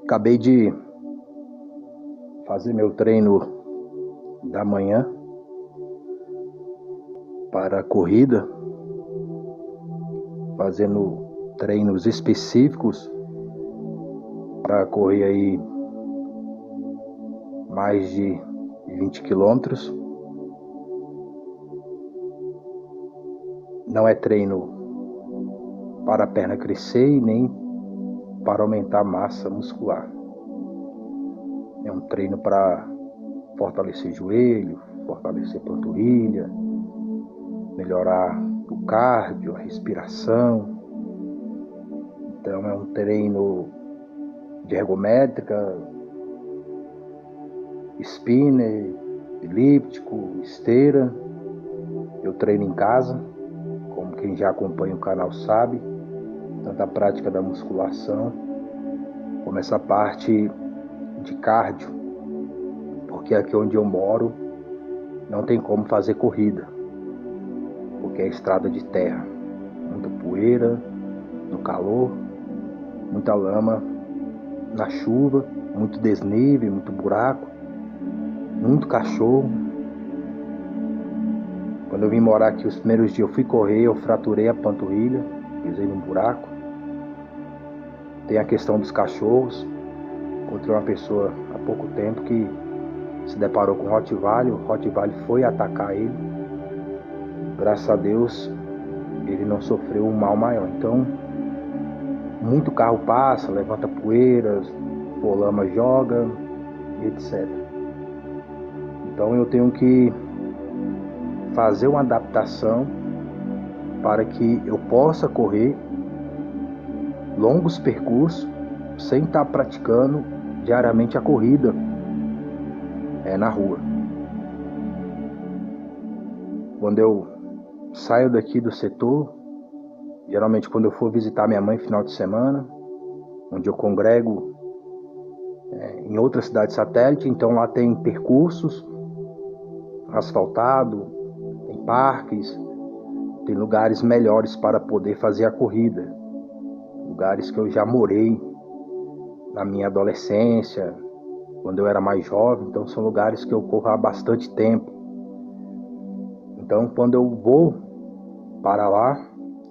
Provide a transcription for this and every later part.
Acabei de fazer meu treino da manhã para a corrida, fazendo treinos específicos para correr aí mais de 20 quilômetros. Não é treino para a perna crescer e nem para aumentar a massa muscular. É um treino para fortalecer joelho, fortalecer panturrilha, melhorar o cardio, a respiração. Então é um treino de ergométrica, spinner, elíptico, esteira. Eu treino em casa, como quem já acompanha o canal sabe, tanto a prática da musculação como essa parte de cardio, porque aqui onde eu moro não tem como fazer corrida, porque é estrada de terra, muita poeira no calor, muita lama na chuva, muito desnível, muito buraco, muito cachorro. Quando eu vim morar aqui os primeiros dias eu fui correr, eu fraturei a panturrilha, pisei num buraco. Tem a questão dos cachorros. Encontrei uma pessoa há pouco tempo que se deparou com o Rottweiler foi atacar ele. Graças a Deus ele não sofreu um mal maior. Então, muito carro passa, levanta poeiras, por lama joga, etc. Então eu tenho que fazer uma adaptação para que eu possa correr longos percursos sem estar praticando diariamente a corrida na rua. Quando eu saio daqui do setor, geralmente quando eu for visitar minha mãe final de semana, onde eu congrego em outra cidade satélite, então lá tem percursos asfaltados, tem parques, tem lugares melhores para poder fazer a corrida, lugares que eu já morei na minha adolescência, quando eu era mais jovem, então são lugares que eu corro há bastante tempo. Então quando eu vou para lá,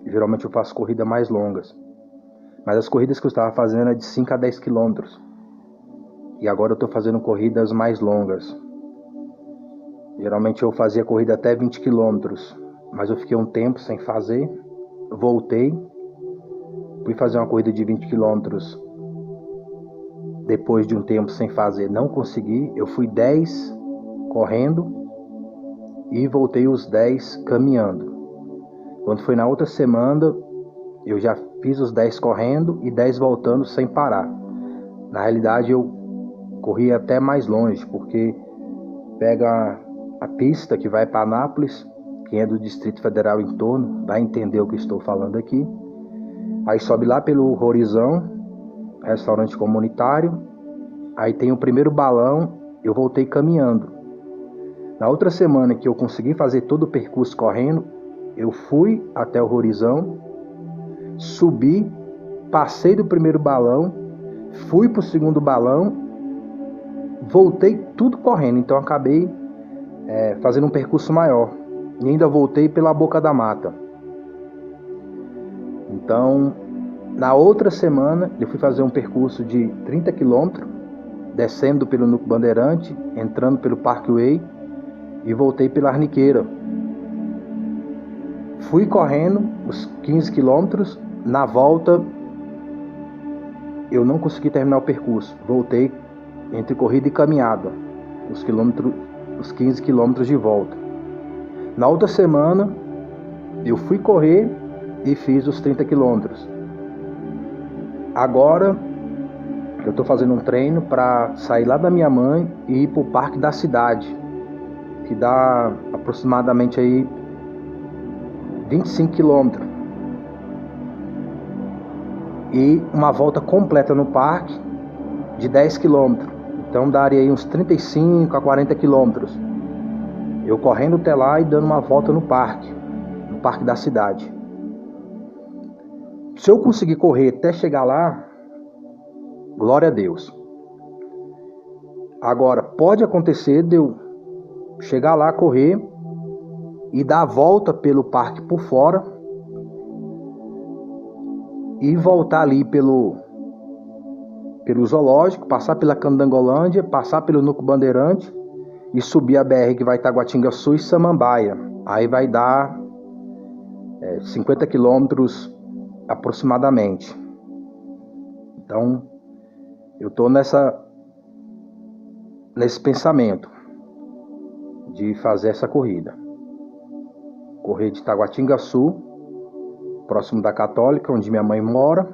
geralmente eu faço corridas mais longas, mas as corridas que eu estava fazendo é de 5 a 10 quilômetros, e agora eu estou fazendo corridas mais longas. Geralmente eu fazia corrida até 20 quilômetros, mas eu fiquei um tempo sem fazer, voltei, fui fazer uma corrida de 20 quilômetros. Depois de um tempo sem fazer, não consegui. Eu fui 10 correndo e voltei os 10 caminhando. Quando foi na outra semana, eu já fiz os 10 correndo e 10 voltando sem parar. Na realidade, eu corri até mais longe, porque pega a pista que vai para Anápolis. Quem é do Distrito Federal em torno vai entender o que estou falando aqui. Aí sobe lá pelo Horizão, restaurante comunitário. Aí tem o primeiro balão, eu voltei caminhando. Na outra semana que eu consegui fazer todo o percurso correndo, eu fui até o Horizão, subi, passei do primeiro balão, fui para o segundo balão, voltei tudo correndo. Então acabei fazendo um percurso maior. E ainda voltei pela Boca da Mata. Então, na outra semana, eu fui fazer um percurso de 30 quilômetros, descendo pelo Núcleo Bandeirante, entrando pelo Parkway e voltei pela Arniqueira. Fui correndo os 15 quilômetros, na volta eu não consegui terminar o percurso. Voltei entre corrida e caminhada, os 15 quilômetros de volta. Na outra semana, eu fui correr e fiz os 30 quilômetros. Agora, eu estou fazendo um treino para sair lá da minha mãe e ir para o Parque da Cidade, que dá aproximadamente aí 25 quilômetros. E uma volta completa no parque de 10 quilômetros. Então daria aí uns 35 a 40 quilômetros. Eu correndo até lá e dando uma volta no Parque da Cidade. Se eu conseguir correr até chegar lá, glória a Deus. Agora, pode acontecer de eu chegar lá, correr e dar a volta pelo parque por fora e voltar ali pelo zoológico, passar pela Candangolândia, passar pelo Núcleo Bandeirante e subir a BR que vai Taguatingaçu e Samambaia. Aí vai dar 50 quilômetros aproximadamente. Então, eu estou nesse pensamento de fazer essa corrida. Correr de Taguatingaçu, próximo da Católica, onde minha mãe mora,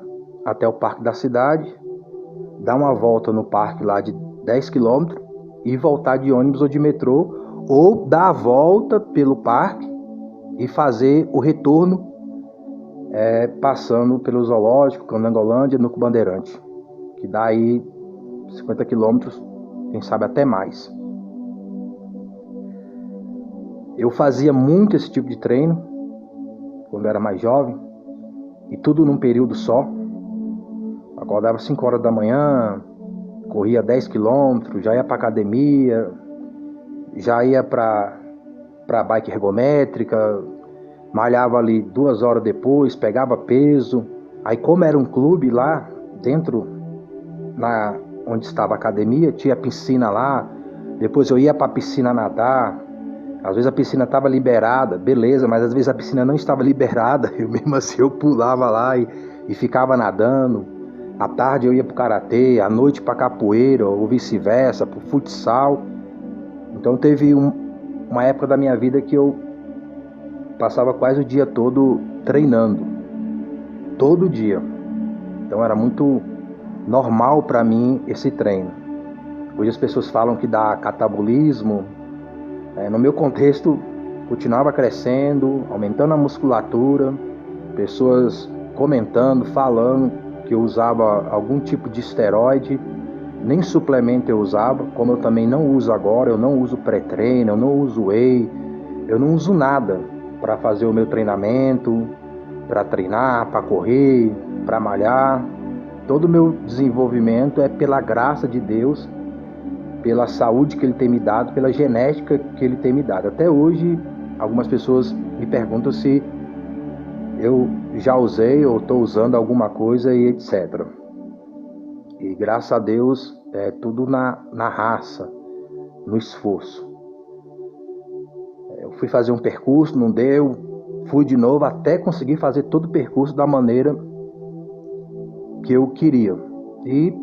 até o Parque da Cidade, dar uma volta no parque lá de 10 quilômetros e voltar de ônibus ou de metrô, ou dar a volta pelo parque e fazer o retorno passando pelo Zoológico, Candangolândia, Núcleo Bandeirante, que dá aí 50 quilômetros, quem sabe até mais. Eu fazia muito esse tipo de treino quando eu era mais jovem, e tudo num período só. Acordava 5 horas da manhã, corria 10 quilômetros, já ia para academia, já ia para bike ergométrica, malhava ali 2 horas depois, pegava peso. Aí, como era um clube lá dentro, onde estava a academia, tinha piscina lá. Depois eu ia para a piscina nadar. Às vezes a piscina estava liberada, beleza, mas às vezes a piscina não estava liberada. Eu mesmo assim eu pulava lá e ficava nadando. À tarde eu ia para o karatê, à noite para capoeira ou vice-versa, para o futsal. Então teve uma época da minha vida que eu passava quase o dia todo treinando, todo dia. Então era muito normal para mim esse treino. Hoje as pessoas falam que dá catabolismo. No meu contexto, continuava crescendo, aumentando a musculatura, pessoas comentando, falando que eu usava algum tipo de esteroide, nem suplemento eu usava, como eu também não uso agora. Eu não uso pré-treino, eu não uso whey, eu não uso nada para fazer o meu treinamento, para treinar, para correr, para malhar. Todo o meu desenvolvimento é pela graça de Deus, pela saúde que Ele tem me dado, pela genética que Ele tem me dado. Até hoje, algumas pessoas me perguntam se eu já usei ou estou usando alguma coisa e etc. E graças a Deus, é tudo na raça, no esforço. Eu fui fazer um percurso, não deu, fui de novo até conseguir fazer todo o percurso da maneira que eu queria. E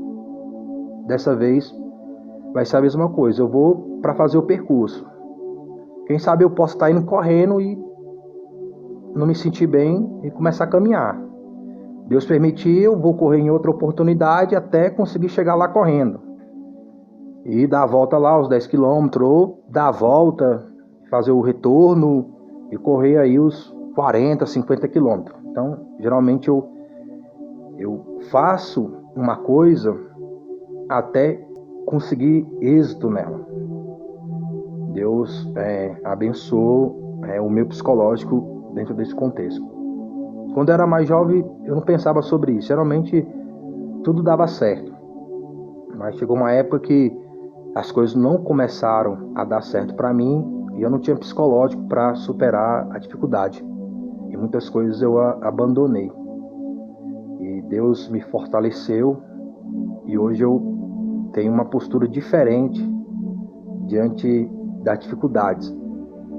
dessa vez vai ser a mesma coisa. Eu vou para fazer o percurso. Quem sabe eu posso estar indo correndo e não me sentir bem e começar a caminhar. Deus permitir, eu vou correr em outra oportunidade até conseguir chegar lá correndo. E dar a volta lá, os 10 quilômetros, ou dar a volta, fazer o retorno e correr aí os 40, 50 quilômetros. Então, geralmente eu faço uma coisa até conseguir êxito nela. Deus abençoou o meu psicológico dentro desse contexto. Quando eu era mais jovem, eu não pensava sobre isso. Geralmente, tudo dava certo. Mas chegou uma época que as coisas não começaram a dar certo para mim e eu não tinha psicológico para superar a dificuldade. E muitas coisas eu abandonei. E Deus me fortaleceu e hoje eu tenho uma postura diferente diante das dificuldades,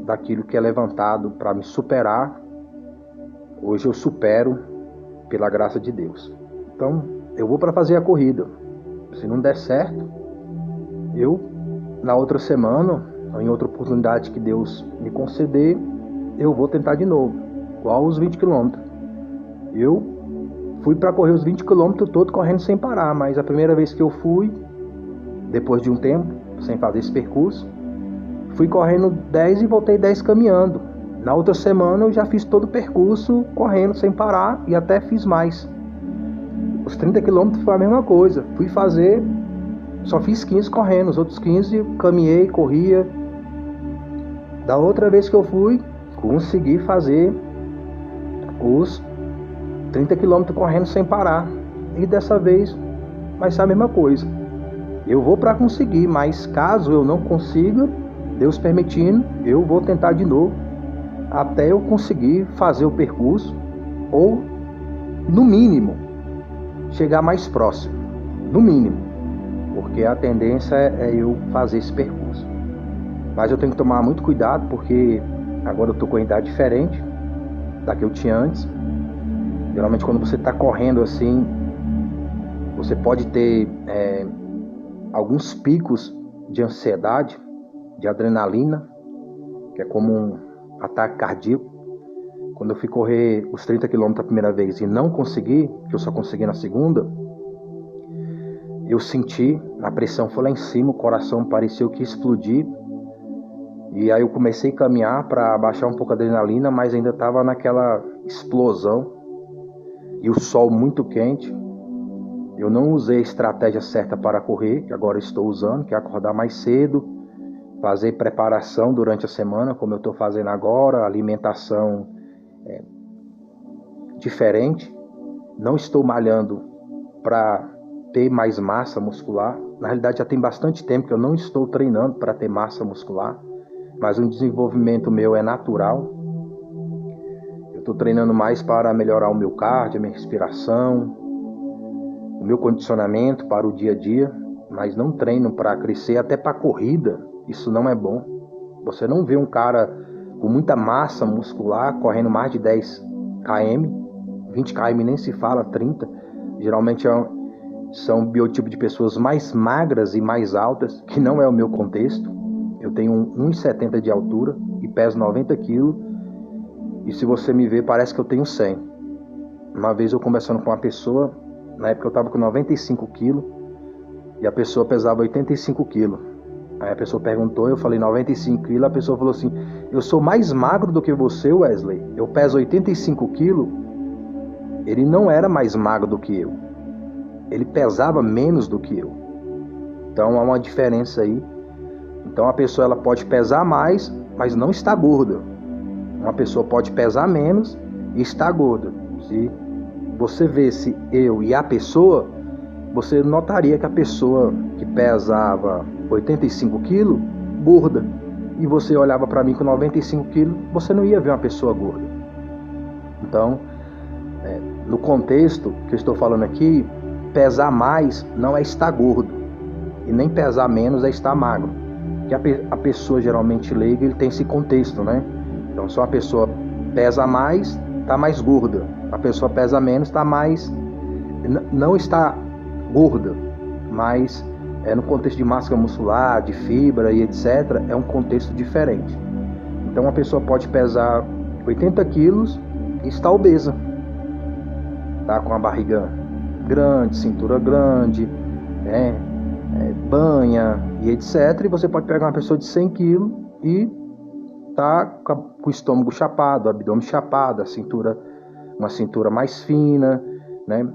daquilo que é levantado para me superar. Hoje eu supero pela graça de Deus. Então, eu vou para fazer a corrida. Se não der certo, eu, na outra semana, ou em outra oportunidade que Deus me conceder, eu vou tentar de novo, igual os 20 quilômetros. Eu fui para correr os 20 quilômetros todo correndo sem parar, mas a primeira vez que eu fui, depois de um tempo, sem fazer esse percurso, fui correndo 10 e voltei 10 caminhando. Na outra semana eu já fiz todo o percurso correndo sem parar e até fiz mais. Os 30 quilômetros foi a mesma coisa. Fui fazer, só fiz 15 correndo, os outros 15 caminhei, corria. Da outra vez que eu fui, consegui fazer os 30 quilômetros correndo sem parar. E dessa vez vai ser a mesma coisa. Eu vou para conseguir, mas caso eu não consiga, Deus permitindo, eu vou tentar de novo até eu conseguir fazer o percurso ou, no mínimo, chegar mais próximo, no mínimo, porque a tendência é eu fazer esse percurso. Mas eu tenho que tomar muito cuidado, porque agora eu estou com uma idade diferente da que eu tinha antes. Geralmente quando você está correndo assim, você pode ter alguns picos de ansiedade, de adrenalina, que é como um ataque cardíaco. Quando eu fui correr os 30 km a primeira vez e não consegui, que eu só consegui na segunda, eu senti, a pressão foi lá em cima, o coração pareceu que explodir. E aí eu comecei a caminhar para baixar um pouco a adrenalina, mas ainda estava naquela explosão. E o sol muito quente. Eu não usei a estratégia certa para correr, que agora estou usando, que é acordar mais cedo, fazer preparação durante a semana, como eu estou fazendo agora, alimentação diferente. Não estou malhando para ter mais massa muscular. Na realidade já tem bastante tempo que eu não estou treinando para ter massa muscular, mas o desenvolvimento meu é natural. Eu estou treinando mais para melhorar o meu cardio, a minha respiração, o meu condicionamento para o dia a dia, mas não treino para crescer, até para corrida. Isso não é bom. Você não vê um cara com muita massa muscular correndo mais de 10 km, 20 km nem se fala, 30. Geralmente são biotipo de pessoas mais magras e mais altas, que não é o meu contexto. Eu tenho 1,70 de altura e peso 90 kg. E se você me ver, parece que eu tenho 100. Uma vez eu conversando com uma pessoa, na época eu estava com 95 kg e a pessoa pesava 85 kg. Aí a pessoa perguntou, eu falei 95 kg, a pessoa falou assim: eu sou mais magro do que você, Wesley, eu peso 85 kg. Ele não era mais magro do que eu, ele pesava menos do que eu. Então há uma diferença aí. Então a pessoa ela pode pesar mais, mas não está gorda. Uma pessoa pode pesar menos e estar gorda. Se você visse eu e a pessoa, você notaria que a pessoa que pesava 85 kg, gorda, e você olhava para mim com 95 kg, você não ia ver uma pessoa gorda. Então, no contexto que eu estou falando aqui, pesar mais não é estar gordo, e nem pesar menos é estar magro. Que a pessoa geralmente leiga, ele tem esse contexto, né? Então, se uma pessoa pesa mais, está mais gorda. A pessoa pesa menos, está mais... Não está gorda, mas no contexto de massa muscular, de fibra e etc., é um contexto diferente. Então, uma pessoa pode pesar 80 quilos e está obesa. Tá com a barriga grande, cintura grande, banha e etc. E você pode pegar uma pessoa de 100 quilos e tá com o estômago chapado, o abdômen chapado, uma cintura mais fina, né?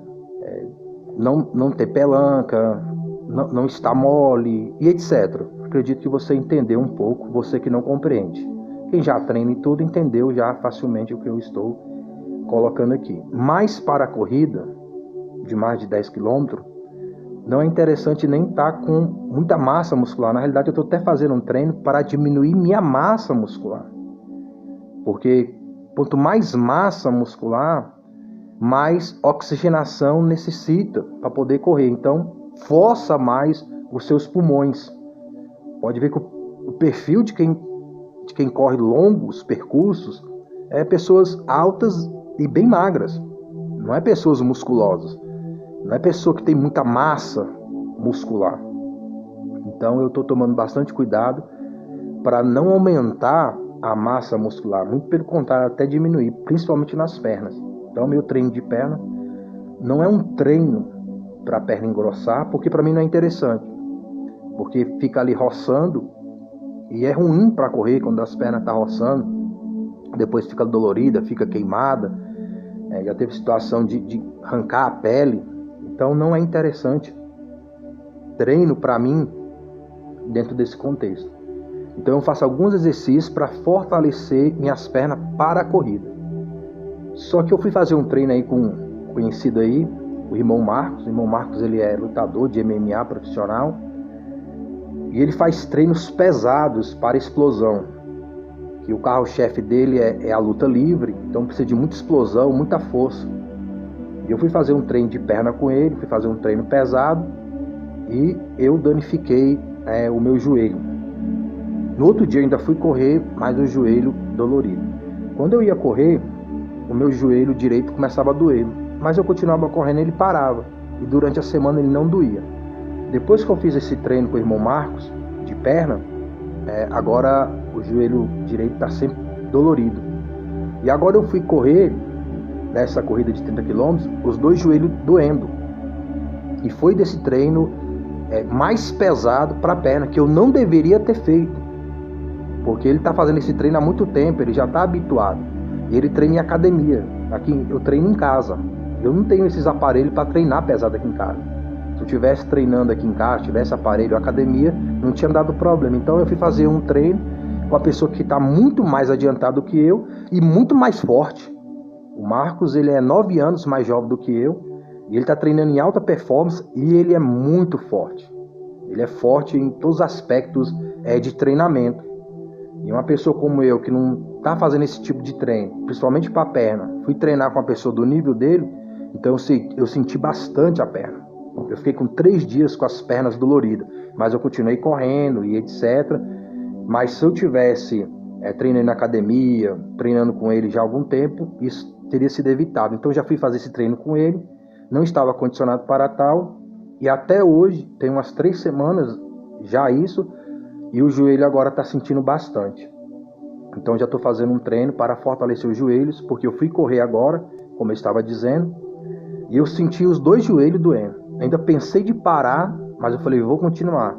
Não ter pelanca, não está mole e etc. Acredito que você entendeu um pouco, você que não compreende. Quem já treina e tudo entendeu já facilmente o que eu estou colocando aqui. Mas para a corrida de mais de 10 km, não é interessante nem estar com muita massa muscular. Na realidade, eu estou até fazendo um treino para diminuir minha massa muscular. Porque quanto mais massa muscular, mais oxigenação necessita para poder correr. Então, força mais os seus pulmões. Pode ver que o perfil de quem corre longos percursos é pessoas altas e bem magras. Não é pessoas musculosas. Não é pessoa que tem muita massa muscular. Então eu estou tomando bastante cuidado para não aumentar a massa muscular. Muito pelo contrário, até diminuir, principalmente nas pernas. Então meu treino de perna não é um treino para a perna engrossar, porque para mim não é interessante. Porque fica ali roçando e é ruim para correr quando as pernas estão roçando. Depois fica dolorida, fica queimada. Já teve situação de arrancar a pele. Então não é interessante treino para mim dentro desse contexto. Então eu faço alguns exercícios para fortalecer minhas pernas para a corrida. Só que eu fui fazer um treino aí com um conhecido aí, o irmão Marcos. O irmão Marcos, ele é lutador de MMA profissional e ele faz treinos pesados para explosão. Que o carro-chefe dele é a luta livre, então precisa de muita explosão, muita força. E eu fui fazer um treino de perna com ele, fui fazer um treino pesado e eu danifiquei o meu joelho. No outro dia eu ainda fui correr, mas o joelho dolorido. Quando eu ia correr, o meu joelho direito começava a doer, mas eu continuava correndo e ele parava. E durante a semana ele não doía. Depois que eu fiz esse treino com o irmão Marcos, de perna, agora o joelho direito está sempre dolorido. E agora eu fui correr, nessa corrida de 30 km, os dois joelhos doendo. E foi desse treino mais pesado para a perna, que eu não deveria ter feito. Porque ele está fazendo esse treino há muito tempo, ele já está habituado. E ele treina em academia. Aqui eu treino em casa. Eu não tenho esses aparelhos para treinar pesado aqui em casa. Se eu estivesse treinando aqui em casa, tivesse aparelho, academia, não tinha dado problema. Então eu fui fazer um treino com a pessoa que está muito mais adiantado que eu e muito mais forte. O Marcos, ele é 9 anos mais jovem do que eu. E ele está treinando em alta performance e ele é muito forte. Ele é forte em todos os aspectos de treinamento. E uma pessoa como eu, que não está fazendo esse tipo de treino, principalmente para a perna, fui treinar com uma pessoa do nível dele, então eu senti bastante a perna. Eu fiquei com 3 dias com as pernas doloridas, mas eu continuei correndo e etc. Mas se eu tivesse treinando na academia, treinando com ele já há algum tempo, isso teria sido evitado. Então eu já fui fazer esse treino com ele, não estava condicionado para tal, e até hoje, tem umas 3 semanas já isso, e o joelho agora está sentindo bastante. Então já estou fazendo um treino para fortalecer os joelhos, porque eu fui correr agora, como eu estava dizendo, e eu senti os 2 joelhos doendo. Ainda pensei de parar, mas eu falei, vou continuar.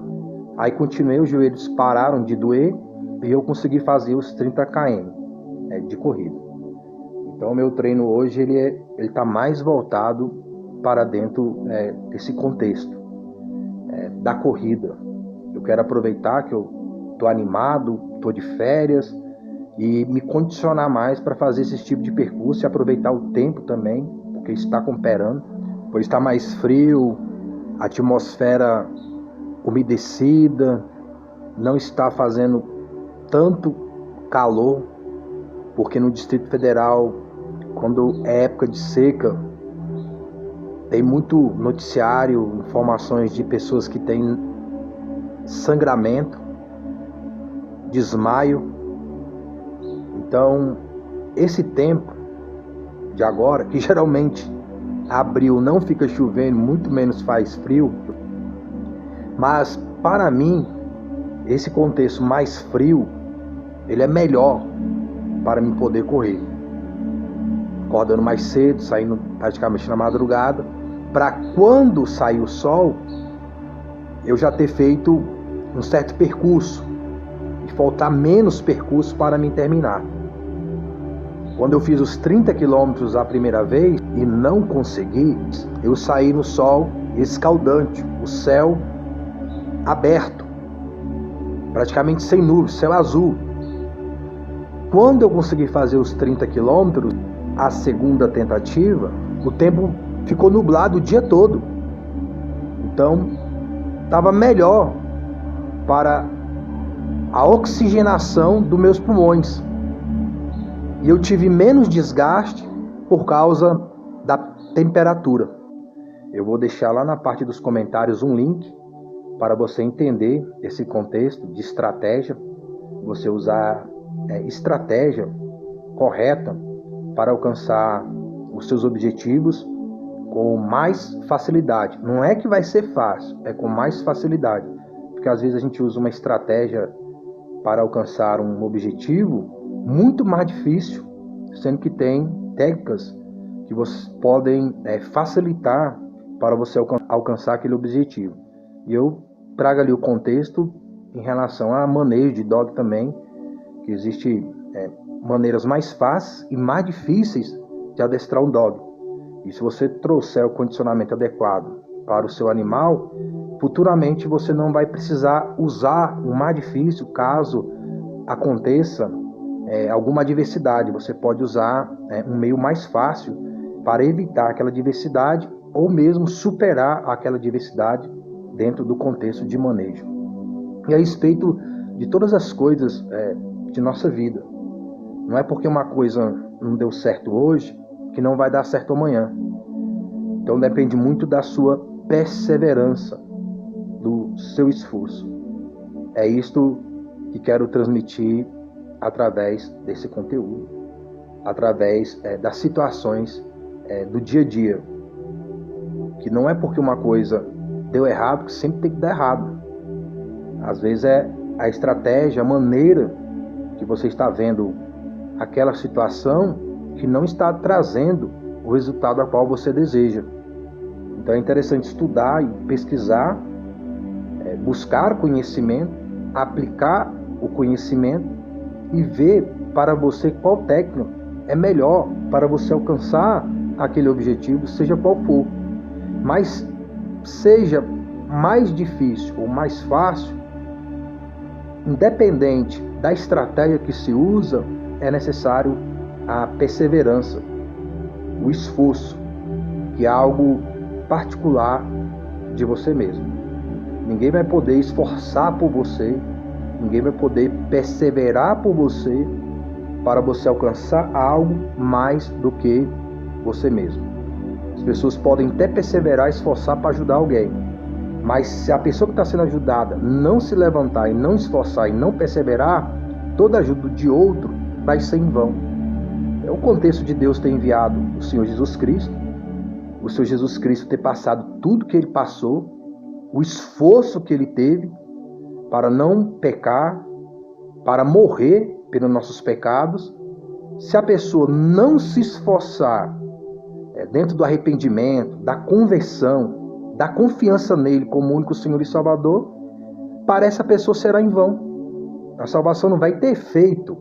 Aí continuei, os joelhos pararam de doer, e eu consegui fazer os 30 km de corrida. Então o meu treino hoje ele está mais voltado para dentro desse contexto da corrida. Eu quero aproveitar que eu estou animado, estou de férias e me condicionar mais para fazer esse tipo de percurso e aproveitar o tempo também, porque está cooperando, pois está mais frio, a atmosfera umedecida, não está fazendo tanto calor, porque no Distrito Federal, quando é época de seca, tem muito noticiário, informações de pessoas que têm sangramento, desmaio. Então, esse tempo de agora, que geralmente abril não fica chovendo, muito menos faz frio, mas para mim, esse contexto mais frio, ele é melhor para mim poder correr. Acordando mais cedo, saindo praticamente na madrugada, para quando sair o sol, eu já ter feito um certo percurso e faltar menos percurso para mim terminar. Quando eu fiz os 30 quilômetros a primeira vez e não consegui, eu saí no sol escaldante, o céu aberto, praticamente sem nuvens, céu azul. Quando eu consegui fazer os 30 quilômetros, a segunda tentativa, o tempo ficou nublado o dia todo. Então, estava melhor para a oxigenação dos meus pulmões. E eu tive menos desgaste por causa da temperatura. Eu vou deixar lá na parte dos comentários um link para você entender esse contexto de estratégia, você usar estratégia correta para alcançar os seus objetivos com mais facilidade. Não é que vai ser fácil, é com mais facilidade. Porque às vezes a gente usa uma estratégia para alcançar um objetivo muito mais difícil, sendo que tem técnicas que vocês podem facilitar para você alcançar aquele objetivo. E eu trago ali o contexto em relação a manejo de dog também, que existe maneiras mais fáceis e mais difíceis de adestrar um dog. E se você trouxer o condicionamento adequado para o seu animal, futuramente você não vai precisar usar o mais difícil caso aconteça alguma adversidade. Você pode usar um meio mais fácil para evitar aquela adversidade ou mesmo superar aquela diversidade dentro do contexto de manejo. E a respeito de todas as coisas de nossa vida. Não é porque uma coisa não deu certo hoje que não vai dar certo amanhã. Então depende muito da sua perseverança, do seu esforço. É isto que quero transmitir através desse conteúdo, através das situações do dia a dia. Que não é porque uma coisa deu errado que sempre tem que dar errado. Às vezes é a estratégia, a maneira que você está vendo aquela situação que não está trazendo o resultado a qual você deseja. Então é interessante estudar e pesquisar, buscar conhecimento, aplicar o conhecimento e ver para você qual técnica é melhor para você alcançar aquele objetivo, seja qual for. Mas seja mais difícil ou mais fácil, independente da estratégia que se usa, é necessário a perseverança, o esforço, que é algo particular de você mesmo. Ninguém vai poder esforçar por você, ninguém vai poder perseverar por você para você alcançar algo mais do que você mesmo. As pessoas podem até perseverar e esforçar para ajudar alguém, mas se a pessoa que está sendo ajudada não se levantar e não esforçar e não perseverar, toda ajuda de outro vai ser em vão. É o contexto de Deus ter enviado o Senhor Jesus Cristo, o Senhor Jesus Cristo ter passado tudo que ele passou, o esforço que ele teve para não pecar, para morrer pelos nossos pecados. Se a pessoa não se esforçar dentro do arrependimento, da conversão, da confiança nele como único Senhor e Salvador, para essa pessoa será em vão. A salvação não vai ter efeito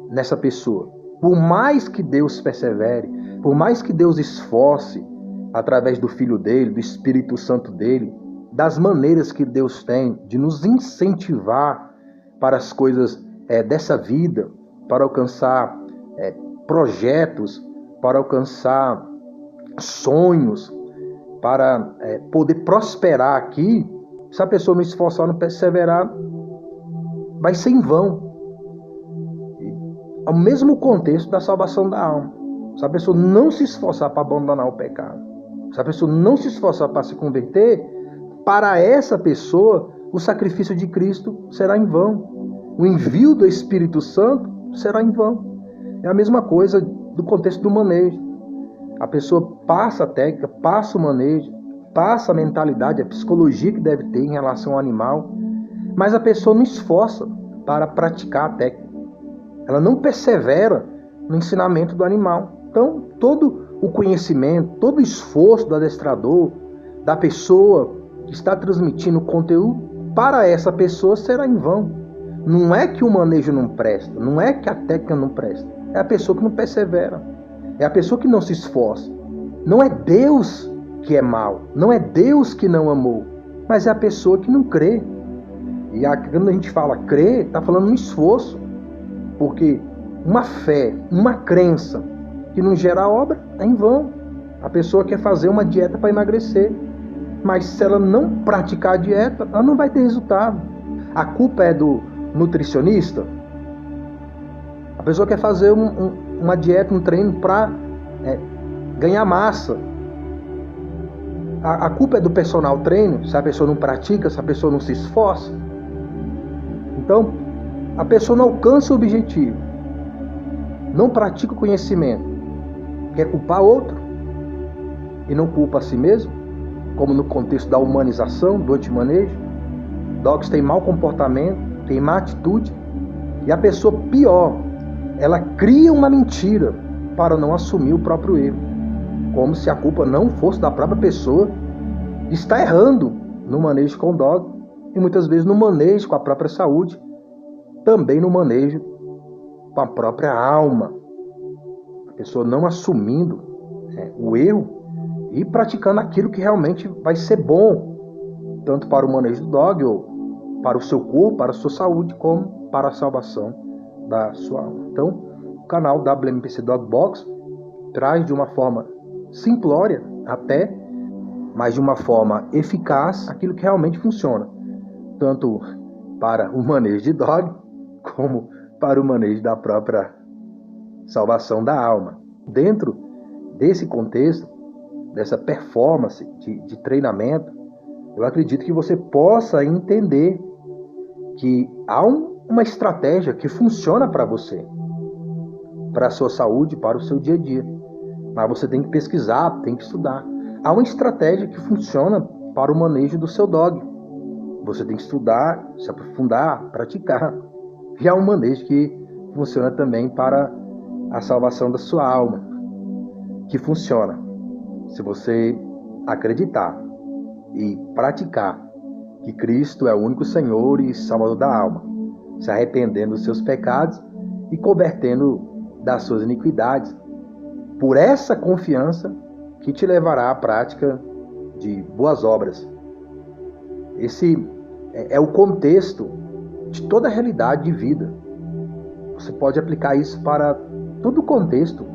nessa pessoa. Por mais que Deus persevere, por mais que Deus esforce através do Filho dele, do Espírito Santo dele, das maneiras que Deus tem de nos incentivar para as coisas dessa vida, para alcançar projetos, para alcançar sonhos, para poder prosperar aqui, se a pessoa não esforçar, não perseverar, vai ser em vão. É o mesmo contexto da salvação da alma. Se a pessoa não se esforçar para abandonar o pecado, se a pessoa não se esforçar para se converter, para essa pessoa o sacrifício de Cristo será em vão. O envio do Espírito Santo será em vão. É a mesma coisa do contexto do manejo. A pessoa passa a técnica, passa o manejo, passa a mentalidade, a psicologia que deve ter em relação ao animal, mas a pessoa não esforça para praticar a técnica. Ela não persevera no ensinamento do animal. Então, todo o conhecimento, todo o esforço do adestrador, da pessoa que está transmitindo o conteúdo, para essa pessoa será em vão. Não é que o manejo não presta, não é que a técnica não presta. É a pessoa que não persevera. É a pessoa que não se esforça. Não é Deus que é mau, não é Deus que não amou, mas é a pessoa que não crê. E quando a gente fala crer, está falando no esforço. Porque uma fé, uma crença que não gera obra é em vão. A pessoa quer fazer uma dieta para emagrecer, mas se ela não praticar a dieta, ela não vai ter resultado. A culpa é do nutricionista? A pessoa quer fazer uma dieta, um treino para ganhar massa. A culpa é do personal treino, se a pessoa não pratica, se a pessoa não se esforça. Então, a pessoa não alcança o objetivo, não pratica o conhecimento, quer culpar outro e não culpa a si mesmo, como no contexto da humanização, do antimanejo. Dogs têm mau comportamento, tem má atitude, e a pessoa pior, ela cria uma mentira para não assumir o próprio erro, como se a culpa não fosse da própria pessoa. Está errando no manejo com o dog e muitas vezes no manejo com a própria saúde, também no manejo com a própria alma. A pessoa não assumindo o erro e praticando aquilo que realmente vai ser bom, tanto para o manejo do dog, ou para o seu corpo, para a sua saúde, como para a salvação da sua alma. Então, o canal WMPC Dog Box traz de uma forma simplória até mas de uma forma eficaz, aquilo que realmente funciona, tanto para o manejo de dog, como para o manejo da própria salvação da alma. Dentro desse contexto, dessa performance de treinamento, eu acredito que você possa entender que há uma estratégia que funciona para você, para a sua saúde, para o seu dia a dia. Mas você tem que pesquisar, tem que estudar. Há uma estratégia que funciona para o manejo do seu dog. Você tem que estudar, se aprofundar, praticar. E há um manejo que funciona também para a salvação da sua alma, que funciona se você acreditar e praticar que Cristo é o único Senhor e Salvador da alma, se arrependendo dos seus pecados e convertendo das suas iniquidades, por essa confiança que te levará à prática de boas obras. Esse é o contexto de toda a realidade de vida. Você pode aplicar isso para todo o contexto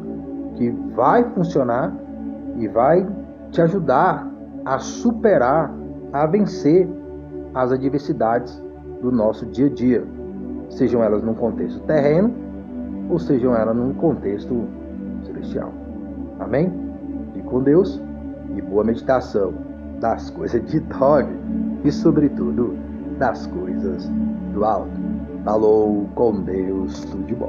que vai funcionar e vai te ajudar a superar, a vencer as adversidades do nosso dia a dia, sejam elas num contexto terreno ou sejam elas num contexto celestial. Amém? Fique com Deus e boa meditação das coisas de dog e, sobretudo, das coisas do alto. Falou, com Deus, tudo de bom.